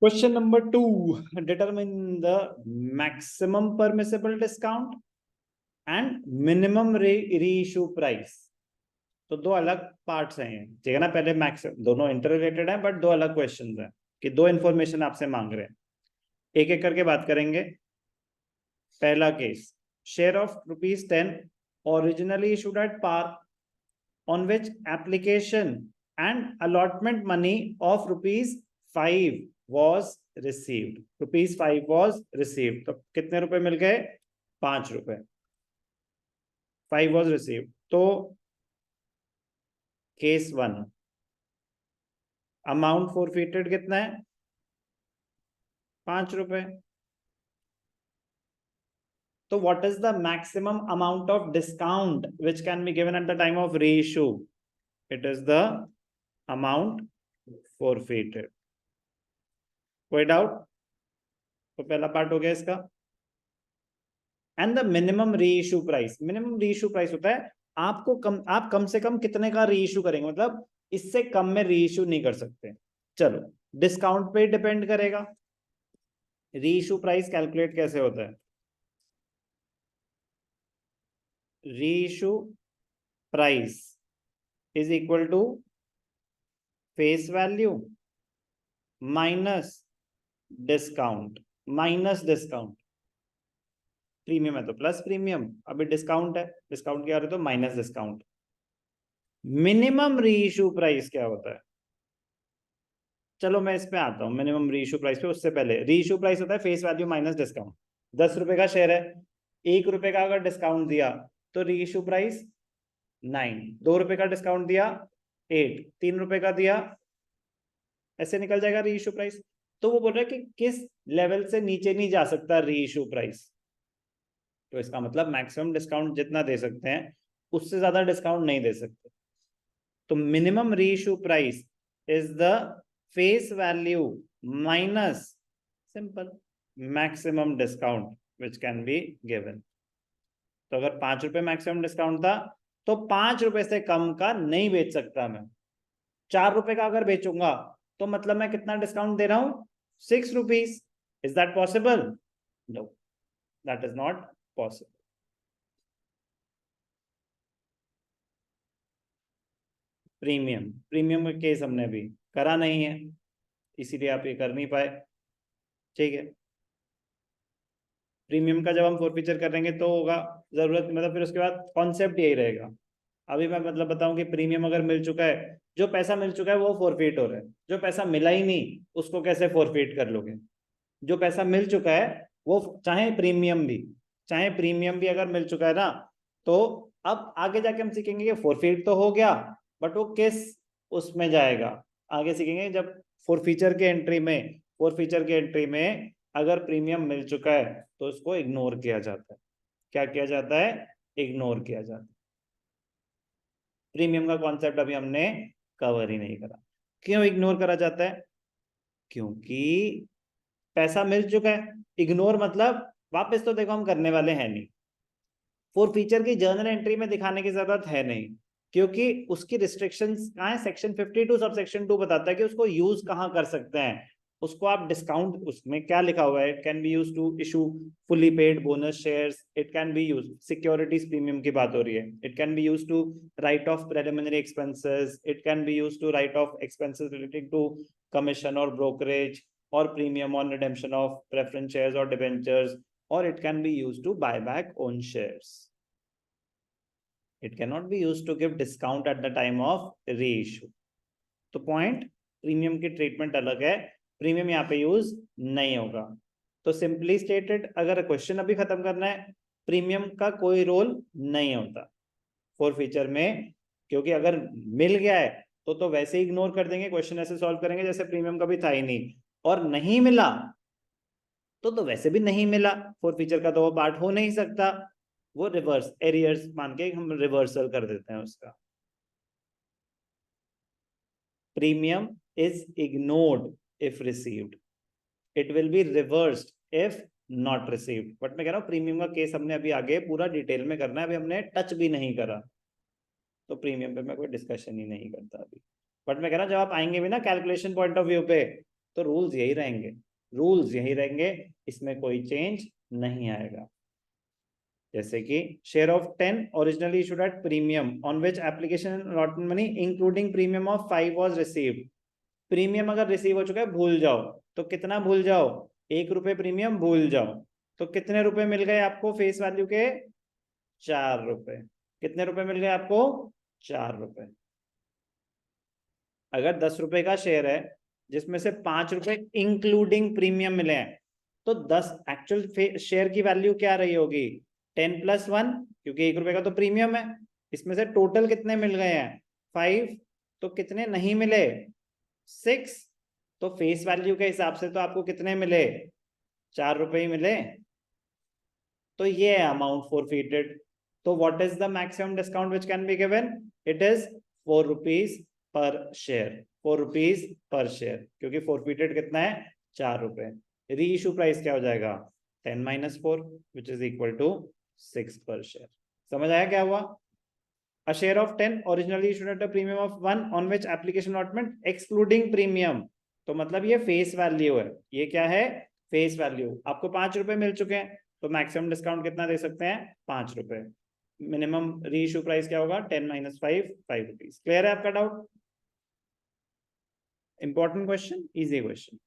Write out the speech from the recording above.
Question number 2, determine the maximum permissible discount and minimum reissue price. तो दो अलग parts हैं, ठीक है ना। पहले मैक्स, दोनों इंटर रिलेटेड है बट दो अलग क्वेश्चंस हैं कि दो इंफॉर्मेशन आपसे मांग रहे हैं। एक एक करके बात करेंगे। पहला case, share of ₹10 originally issued at par on which application and allotment money of ₹5 was received. ₹5 was received. तो कितने रुपए मिल गए? ₹5। 5 was received. तो केस 1, अमाउंट फोरफिटेड कितना है? ₹5। तो what is the maximum amount of discount which can be given at the time of reissue? It is the amount forfeited. कोई doubt? तो पहला पार्ट हो गया इसका। And the minimum reissue price, minimum reissue price होता है आप कम से कम कितने का रीइश्यू करेंगे, मतलब इससे कम में रीइश्यू नहीं कर सकते। चलो, डिस्काउंट पे डिपेंड करेगा। रीइश्यू प्राइस कैलकुलेट कैसे होता है? Reissue price is equal to face value minus discount, premium है तो प्लस प्रीमियम, अभी डिस्काउंट है, डिस्काउंट क्या रहे तो minus discount. Minimum reissue price क्या होता है? चलो मैं इस पे आता हूँ, मिनिमम रीइश्यू प्राइस पे। उससे पहले रीइश्यू प्राइस होता है फेस वैल्यू माइनस डिस्काउंट। ₹10 का शेयर है, ₹1 का अगर डिस्काउंट दिया तो रीइश्यू प्राइस 9, ₹2 का डिस्काउंट दिया 8, ₹3 का दिया, ऐसे निकल जाएगा रीइश्यू प्राइस। तो वो बोल रहा है कि किस लेवल से नीचे नहीं जा सकता रीइश्यू प्राइस। तो इसका मतलब मैक्सिमम डिस्काउंट जितना दे सकते हैं उससे ज्यादा डिस्काउंट नहीं दे सकते। तो minimum reissue price is the face value minus simple maximum discount which can be given. तो अगर ₹5 मैक्सिमम डिस्काउंट था तो ₹5 से कम का नहीं बेच सकता मैं। ₹4 का अगर बेचूंगा तो मतलब मैं कितना डिस्काउंट दे रहा हूं? ₹6। Is that possible? No, that is not possible. Premium का केस हमने अभी करा नहीं है, इसीलिए आप ये कर नहीं पाए, ठीक है। प्रीमियम का जब हम फोरफीचर करेंगे तो होगा जरूरत, मतलब फिर उसके बाद कॉन्सेप्ट यही रहेगा। अभी मैं मतलब बताऊं कि प्रीमियम अगर मिल चुका है, जो पैसा मिल चुका है वो फोरफीट हो रहा है, जो पैसा मिला ही नहीं उसको कैसे फोरफीट कर लोगे? जो पैसा मिल चुका है वो, चाहे प्रीमियम भी अगर मिल चुका है ना, तो अब आगे जाके हम सीखेंगे कि फोरफीट तो हो गया बट वो किस उसमें जाएगा, आगे सीखेंगे जब फोरफीचर के एंट्री में अगर प्रीमियम मिल चुका है तो उसको इग्नोर किया जाता है। क्या किया जाता है? इग्नोर किया जाता है। प्रीमियम का कॉन्सेप्ट अभी हमने कवर ही नहीं करा। क्यों इग्नोर करा जाता है? क्योंकि पैसा मिल चुका है। इग्नोर मतलब वापस तो देखो हम करने वाले हैं नहीं, फोरफीचर की जर्नल एंट्री में दिखाने की जरूरत है नहीं, क्योंकि उसकी रिस्ट्रिक्शंस कहाँ है? सेक्शन 52 सब सेक्शन 2 बताता है कि उसको यूज कहाँ कर सकते हैं। उसको आप डिस्काउंट, उसमें क्या लिखा हुआ है? It can be use to issue fully paid bonus shares, it can be use, securities premium की बात हो रही है, it can be use to write off preliminary expenses, it can be use to write off expenses related to commission और brokerage और premium on redemption of preference shares और debentures, और it can be used to buy back own shares. It cannot be used to give discount at the time of reissue. तो point, premium की treatment अलग है, premium यहाँ पे use नहीं होगा। तो सिंपली स्टेटेड, अगर क्वेश्चन अभी खत्म करना है, प्रीमियम का कोई रोल नहीं होता फोरफीचर में, क्योंकि अगर मिल गया है तो वैसे ही इग्नोर कर देंगे, क्वेश्चन ऐसे सॉल्व करेंगे जैसे प्रीमियम कभी था ही नहीं, और नहीं मिला तो वैसे भी नहीं मिला, फोरफीचर का तो वो पार्ट हो नहीं सकता, वो रिवर्स एरियर्स मान के हम रिवर्सल कर देते हैं उसका। Premium is ignored if received, it will be reversed if not received. But मैं कह रहा हूं प्रीमियम का केस हमने अभी आगे पूरा डिटेल में करना है, अभी हमने टच भी नहीं करा, तो प्रीमियम पे मैं कोई डिस्कशन ही नहीं करता अभी। बट मैं कह रहा हूं जब आप आएंगे भी ना कैलकुलेशन पॉइंट ऑफ व्यू पे, तो रूल्स यही रहेंगे, रूल्स यही रहेंगे, इसमें कोई चेंज नहीं आएगा। जैसे कि share of 10 originally issued at premium on which application allotment money including premium of 5 was received. Premium अगर रिसीव हो चुका है भूल जाओ, तो कितना भूल जाओ, 1 रुपए प्रीमियम भूल जाओ, तो कितने रुपए मिल गए आपको फेस वैल्यू के, 4 रुपए। कितने रुपए मिल गए आपको, 4 रुपए। अगर 10 रुपए का शेयर है जिसमें से 5 रुपए इंक्लूडिंग प्रीमियम मिले हैं, तो 10 एक्चुअल शेयर की वैल्यू क्या रही होगी, 10 + 1, क्योंकि 1 रुपए का तो प्रीमियम है। इसमें से टोटल कितने मिल गए हैं, 5, तो कितने नहीं मिले, 6। तो फेस वैल्यू के हिसाब से तो आपको कितने मिले, 4 रुपए ही मिले। तो ये है अमाउंट फॉरफिटेड। तो what is the maximum discount which can be given, it is 4 rupees per share, 4 rupees per share, क्योंकि फॉरफिटेड कितना है, 4 रुपए। री इशू प्राइस क्या हो जाएगा, 10 - 4 विच इज इक्वल टू 6 पर शेयर। समझ आया क्या हुआ। A share of 10 originally issued at a premium of 1 on which application allotment excluding premium, तो मतलब ये फेस वैल्यू है, ये क्या है, फेस वैल्यू। आपको 5 रुपए मिल चुके हैं, तो मैक्सिमम डिस्काउंट कितना दे सकते हैं, 5 रुपए। मिनिमम री इशू प्राइस क्या होगा, 10 - 5, 5 रुपीज। क्लियर है आपका doubt. Important question, easy question.